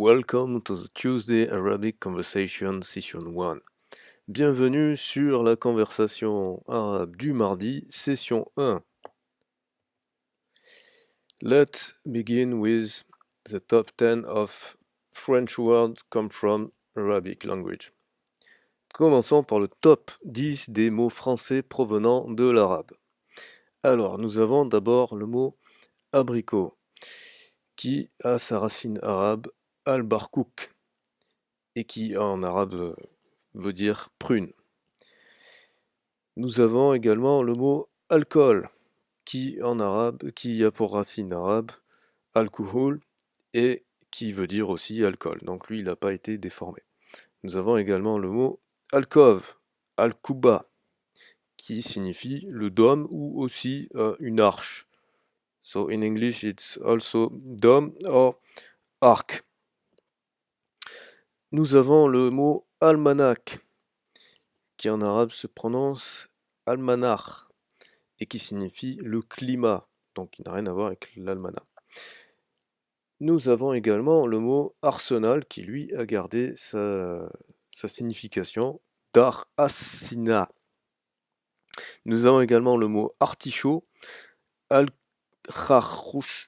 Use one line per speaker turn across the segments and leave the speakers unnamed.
Welcome to the Tuesday Arabic Conversation Session 1. Bienvenue sur la conversation arabe du mardi, session 1. Let's begin with the top 10 of French words come from Arabic language. Commençons par le top 10 des mots français provenant de l'arabe. Alors, nous avons d'abord le mot abricot, qui a sa racine arabe al-barkouk, et qui en arabe veut dire prune. Nous avons également le mot alcool, qui a pour racine arabe alcohol et qui veut dire aussi alcool. Donc lui, il n'a pas été déformé. Nous avons également le mot alcove, al-kuba, qui signifie le dôme ou aussi une arche. So in English, it's also dome or arc. Nous avons le mot almanach, qui en arabe se prononce almanach et qui signifie le climat, donc il n'a rien à voir avec l'almanach. Nous avons également le mot arsenal qui lui a gardé sa signification dar assina. Nous avons également le mot artichaut, al-kharchouf,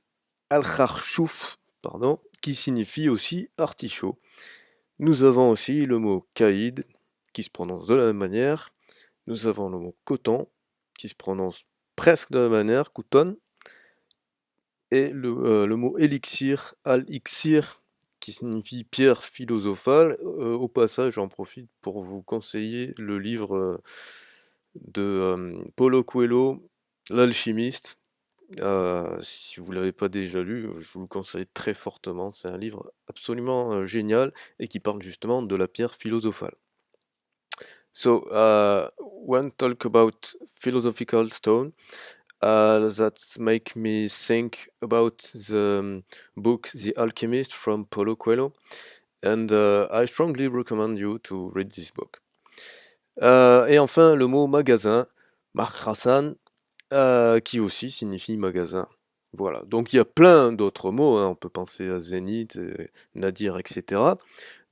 qui signifie aussi artichaut. Nous avons aussi le mot caïd, qui se prononce de la même manière. Nous avons le mot coton, qui se prononce presque de la même manière, couton. Et le mot élixir, al-iksir, qui signifie pierre philosophale. Au passage, j'en profite pour vous conseiller le livre de Paulo Coelho, L'Alchimiste. Si vous ne l'avez pas déjà lu, je vous le conseille très fortement. C'est un livre absolument génial et qui parle justement de la pierre philosophale. So, when talk about philosophical stone, that make me think about the book The Alchemist from Paulo Coelho, and I strongly recommend you to read this book. Et enfin, le mot magasin, makhrasan, qui aussi signifie magasin. Voilà, donc il y a plein d'autres mots, hein. On peut penser à Zénith, Nadir, etc.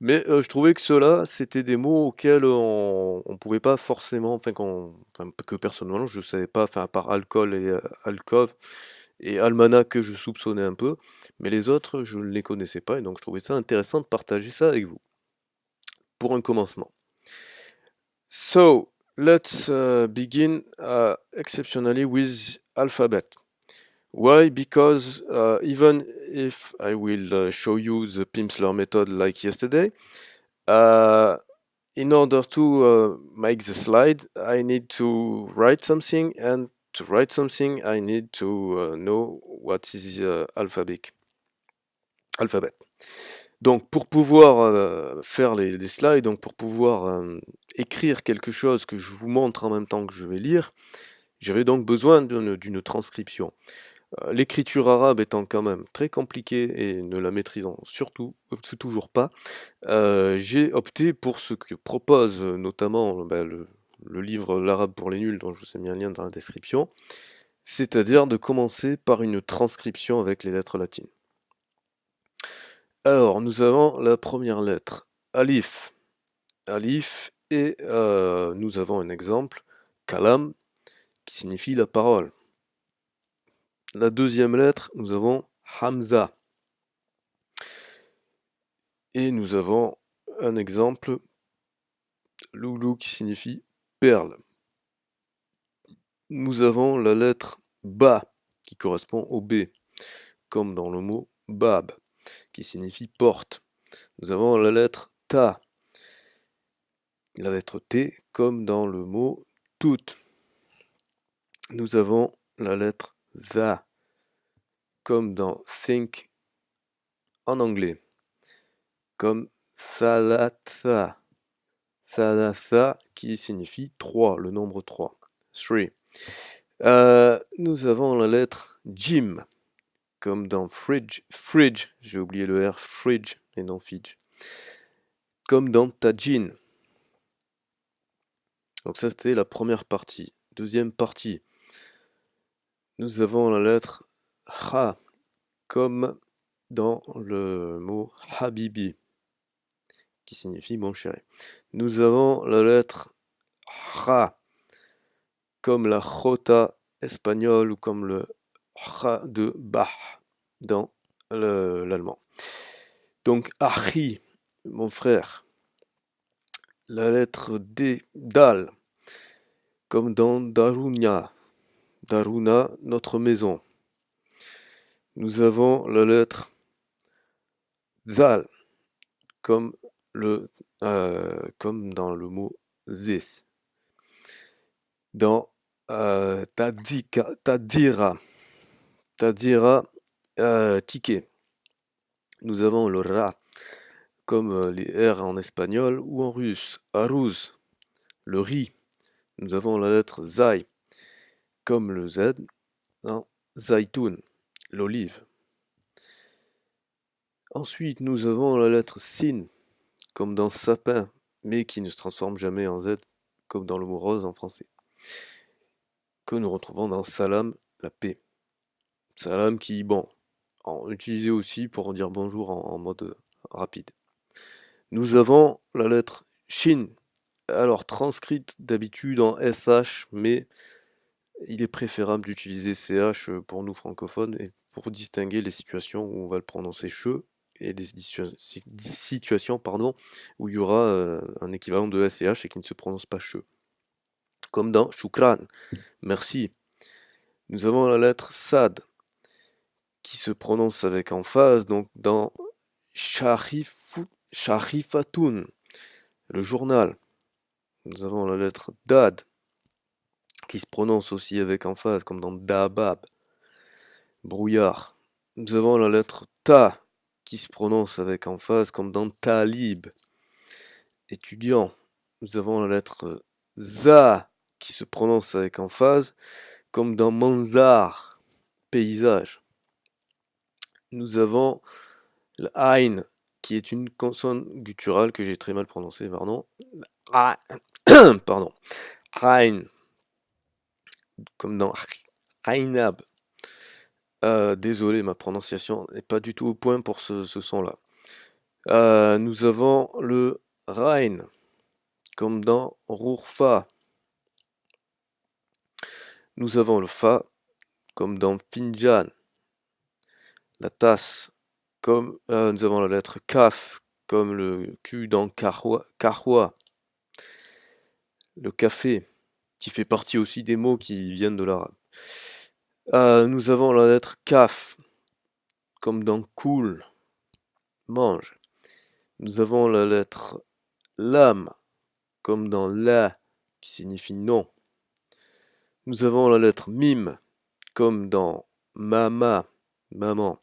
Mais je trouvais que ceux-là, c'était des mots auxquels on pouvait pas forcément, que personnellement je ne savais pas, à part alcool et alcove et almanach que je soupçonnais un peu, mais les autres, je ne les connaissais pas, et donc je trouvais ça intéressant de partager ça avec vous, pour un commencement. So, let's begin exceptionally with alphabet. Why? Because even if I will show you the Pimsleur method like yesterday, in order to make the slide, I need to write something, and to write something, I need to know what is the alphabet. Donc pour pouvoir faire les slides, donc pour pouvoir écrire quelque chose que je vous montre en même temps que je vais lire, j'avais donc besoin d'une transcription. L'écriture arabe étant quand même très compliquée et ne la maîtrisant surtout toujours pas, j'ai opté pour ce que propose notamment le livre L'arabe pour les nuls, dont je vous ai mis un lien dans la description, c'est-à-dire de commencer par une transcription avec les lettres latines. Alors, nous avons la première lettre, alif. Alif, et nous avons un exemple, kalam, qui signifie la parole. La deuxième lettre, nous avons Hamza. Et nous avons un exemple, loulou, qui signifie perle. Nous avons la lettre Ba, qui correspond au B, comme dans le mot Bab, qui signifie porte. Nous avons la lettre Ta, la lettre T, comme dans le mot toute. Nous avons la lettre THA, comme dans think en anglais, comme Salatha. Salatha qui signifie 3, le nombre 3. 3. Nous avons la lettre Jim, comme dans fridge, j'ai oublié le R, fridge et non fidge. Comme dans Tajin. Donc ça c'était la première partie. Deuxième partie, nous avons la lettre Ha, comme dans le mot habibi, qui signifie mon chéri. Nous avons la lettre Ra, comme la jota espagnole ou comme le Ra de Bach dans l'allemand. Donc Achi, mon frère. La lettre D, Dal, comme dans Darunia. Daruna, notre maison. Nous avons la lettre Zal, comme, comme dans le mot Zis. Dans Tadira, ticket. Nous avons le Ra, comme les R en espagnol ou en russe. Aruz, le riz. Nous avons la lettre Zai, comme le Z dans Zaitoun, l'olive. Ensuite, nous avons la lettre Sin, comme dans sapin, mais qui ne se transforme jamais en Z, comme dans le mot rose en français, que nous retrouvons dans Salam, la paix. Salam qui, bon, utilisé aussi pour dire bonjour en mode rapide. Nous avons la lettre Shin, alors transcrite d'habitude en SH, mais il est préférable d'utiliser CH pour nous francophones et pour distinguer les situations où on va le prononcer che et des situations où il y aura un équivalent de SCH et qui ne se prononce pas che. Comme dans Shukran, merci. Nous avons la lettre Sad qui se prononce avec emphase, donc dans Sharifatun, le journal. Nous avons la lettre Dad qui se prononce aussi avec emphase, comme dans Dabab, brouillard. Nous avons la lettre Ta qui se prononce avec emphase, comme dans Talib, étudiant. Nous avons la lettre Za qui se prononce avec emphase, comme dans Manzar, paysage. Nous avons l'Ain qui est une consonne gutturale que j'ai très mal prononcée, pardon. Pardon. Ain, comme dans Ainab. Désolé, ma prononciation n'est pas du tout au point pour ce son-là. Nous avons le Rain, comme dans Rourfa. Nous avons le Fa, comme dans Finjan. La tasse, comme nous avons la lettre Kaf, comme le Q dans Kahwa. Le café, qui fait partie aussi des mots qui viennent de l'arabe. Nous avons la lettre Kaf, comme dans Cool, mange. Nous avons la lettre Lam, comme dans La, qui signifie non. Nous avons la lettre Mim, comme dans Mama, maman.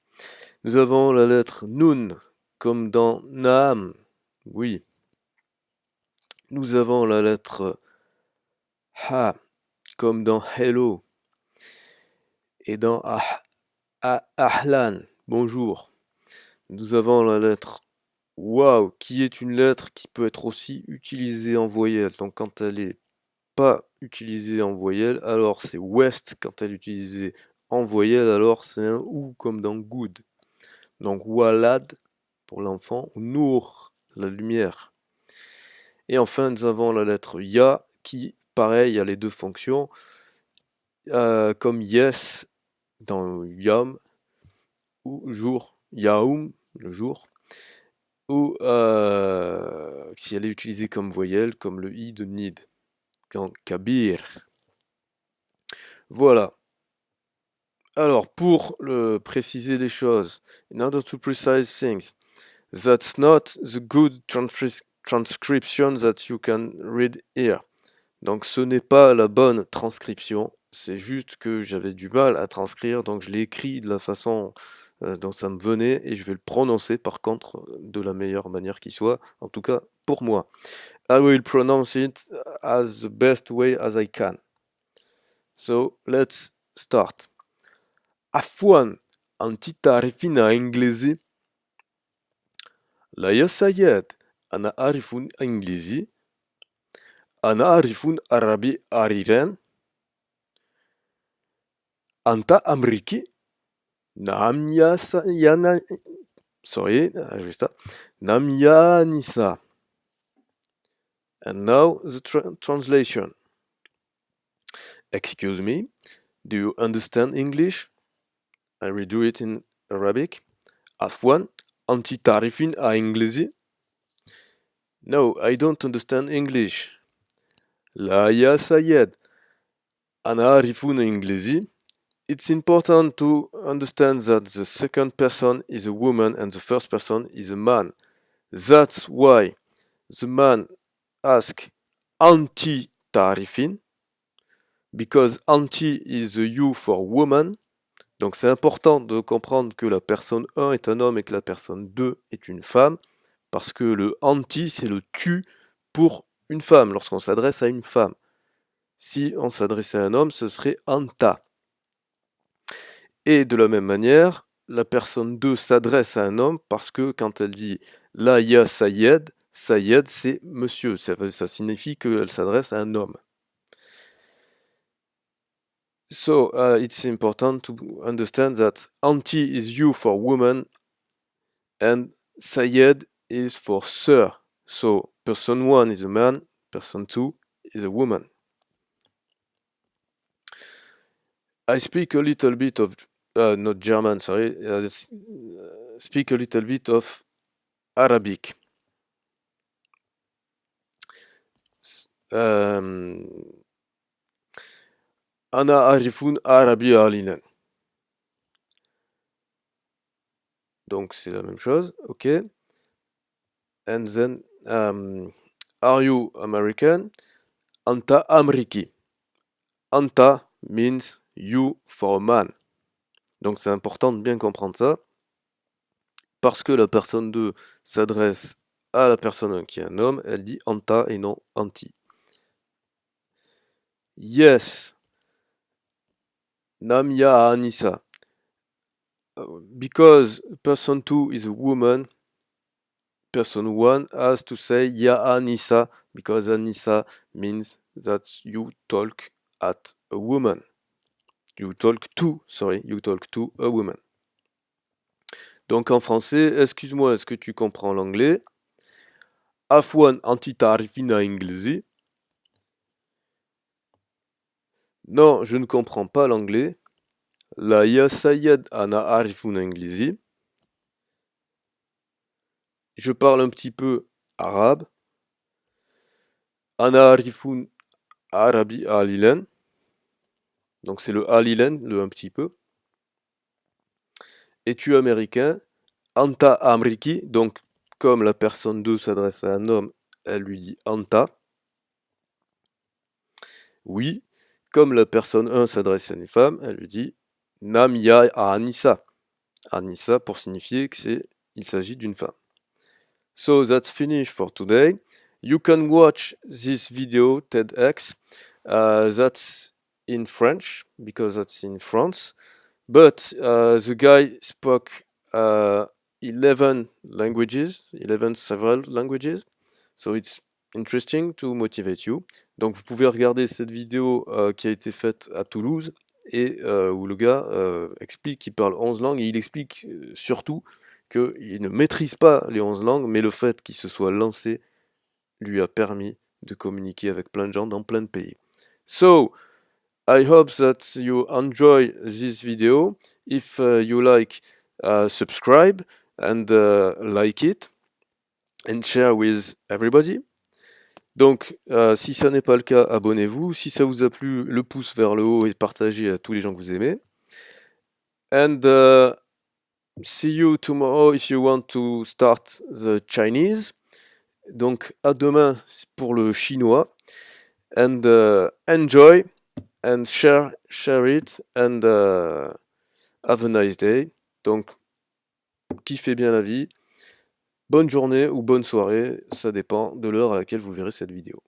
Nous avons la lettre Nun, comme dans Naam, oui. Nous avons la lettre Ha, comme dans Hello. Et dans Ahlan, bonjour. Nous avons la lettre Wow, qui est une lettre qui peut être aussi utilisée en voyelle. Donc quand elle n'est pas utilisée en voyelle, alors c'est West. Quand elle est utilisée en voyelle, alors c'est un OU comme dans Good. Donc Walad pour l'enfant, ou Nour, la lumière. Et enfin, nous avons la lettre Ya qui, pareil, a les deux fonctions, comme Yes dans Yom, ou jour, Yaoum, le jour, ou si elle est utilisée comme voyelle, comme le I de Nid, dans Kabir. Voilà. Alors, pour préciser les choses, in order to precise things, that's not the good transcription that you can read here. Donc ce n'est pas la bonne transcription, c'est juste que j'avais du mal à transcrire, donc je l'ai écrit de la façon dont ça me venait, et je vais le prononcer par contre de la meilleure manière qui soit, en tout cas pour moi. I will pronounce it as the best way as I can. So let's start. Afwan, أنتِ تعرفين إنجليزي؟ لا يا سيد، أنا أعرف إنجليزي. أنا أعرف عربي قليلا. أنت أمريكي؟ Namyasa yana. Sorry, just that. Namyanisa. And now the translation. Excuse me, do you understand English? I redo it in Arabic. Afwan, anti tarifin a İngilizce? No, I don't understand English. La ya Sayed, ana arifun İngilizce? It's important to understand that the second person is a woman and the first person is a man. That's why the man asks anti tarifin, because anti is the you for woman. Donc c'est important de comprendre que la personne 1 est un homme et que la personne 2 est une femme, parce que le anti, c'est le tu pour une femme, lorsqu'on s'adresse à une femme. Si on s'adressait à un homme, ce serait anta. Et de la même manière, la personne 2 s'adresse à un homme parce que quand elle dit la ya Sayed, Sayed c'est monsieur, ça signifie qu'elle s'adresse à un homme. So it's important to understand that anti is you for woman and Sayed is for sir. So person 1 is a man, person 2 is a woman. I speak a little bit of, not German, sorry, speak a little bit of Arabic. Ana arifun arabi alinan. Donc c'est la même chose, ok. And then, are you American? Anta Amriki. Anta means you for a man. Donc c'est important de bien comprendre ça, parce que la personne 2 s'adresse à la personne 1 qui est un homme, elle dit anta et non anti. Yes. Nam ya Anissa. Because person 2 is a woman, person 1 has to say ya Anissa, because Anissa means that you talk at a woman. You talk to a woman. Donc en français, excuse-moi, est-ce que tu comprends l'anglais? Afwan anti tarifina Ingilisi. Non, je ne comprends pas l'anglais. La ya Sayed ana arifuna Ingilisi. Je parle un petit peu arabe. Ana arifun arabi alilen. Donc c'est le alilen, le un petit peu. Es-tu américain? Anta amriki. Donc comme la personne 2 s'adresse à un homme, elle lui dit anta. Oui. Comme la personne 1 s'adresse à une femme, elle lui dit nam ya Anissa. Anissa pour signifier qu'il s'agit d'une femme. So that's finished for today. You can watch this video TEDx. That's in French because that's in France. But the guy spoke 11 languages, 11 several languages. So it's interesting to motivate you. Donc vous pouvez regarder cette vidéo qui a été faite à Toulouse et où le gars explique qu'il parle 11 langues et il explique surtout qu'il ne maîtrise pas les 11 langues, mais le fait qu'il se soit lancé lui a permis de communiquer avec plein de gens dans plein de pays. So, I hope that you enjoy this video. If you like, subscribe and like it and share with everybody. Donc, si ça n'est pas le cas, abonnez-vous. Si ça vous a plu, le pouce vers le haut et partagez à tous les gens que vous aimez. And see you tomorrow if you want to start the Chinese. Donc, à demain pour le chinois. And enjoy and share it and have a nice day. Donc, kiffez bien la vie. Bonne journée ou bonne soirée, ça dépend de l'heure à laquelle vous verrez cette vidéo.